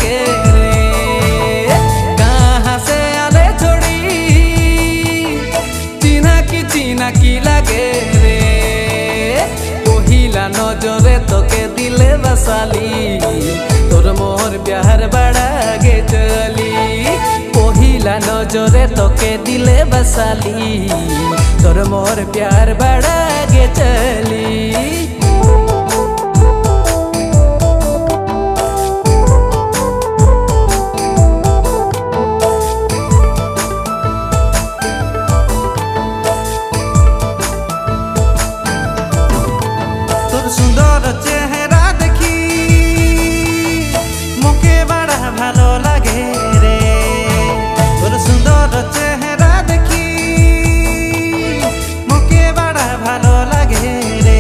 लागे रे कहाँ से आले छोड़ी चिना की लागे रे पहिला नजरे तोके दिले बसाली तोर मोर प्यार बड़ा गे चली पहिला नजरे तोके दिले बसाली तोर मोर प्यार बड़ा गे चली सुंदर चेहरा देखी मोके बड़ा भालो लागे रे तोर सुंदर चेहरा देखी मोके बड़ा भालो लागे रे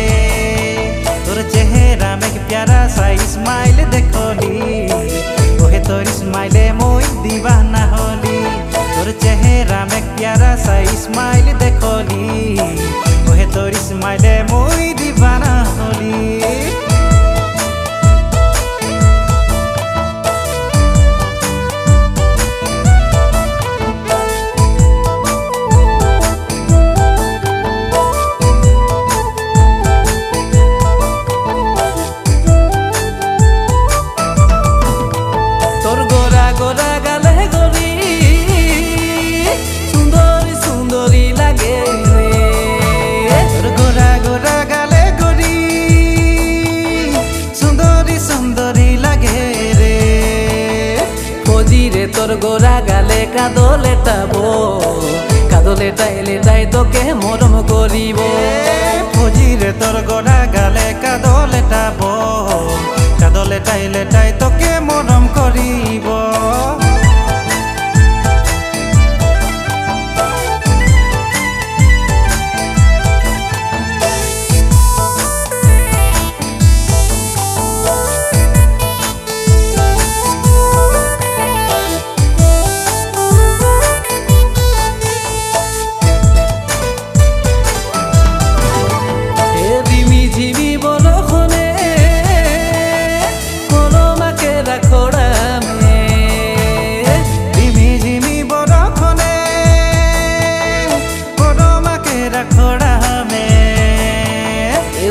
तोर चेहरा में प्यारा सा स्माइल देखोली ओहे तोर स्माइले मोई दीवाना होली तोर चेहरा में प्यारा सा स्माइल देखोली ओहे तोर स्माइले मोई दीवाना होली तोर गोरा गोरा गाले गोरी सुंदरी सुंदरी लागे रे तोर गोरा गोरा गाले गोरी सुंदरी सुंदरी लागे रे खोजी रे तोर गोरा गाले कादोले टाइले तोके मरम करिब खोजी रे तोर गोरा गाले कादोले टाइले तोके मरम करिब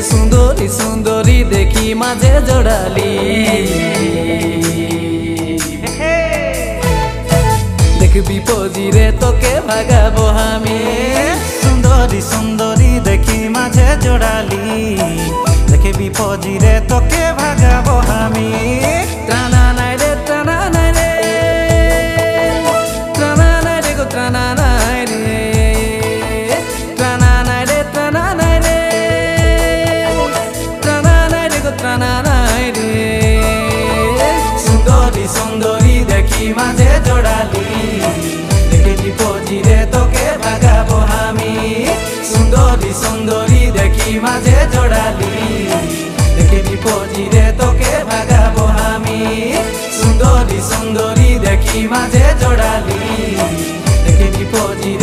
सुंदरी सुंदरी देखी माझे जोड़ाली देखबी पजी रे तोके भागाबो हामी सुंदरी सुंदरी देखी माझे जोड़ाली देखबी पजी रे तोके भागाबो हामी त्राना नाइ रे त्राना नाइ रे त्राना नाइ रे गो त्राना नाइ रे त्राना नाइ रे त्राना नाइ रे त्राना नाइ रे सुंदरी सुंदरी देखी माझे जोड़ाली देखी पजी रे तोके भागाबो हामी सुंदरी सुंदरी देखी माझे जोड़ाली देखी पजी रे तोके भागाबो हामी सुंदरी सुंदरी देखी माझे जोड़ाली देखी पजी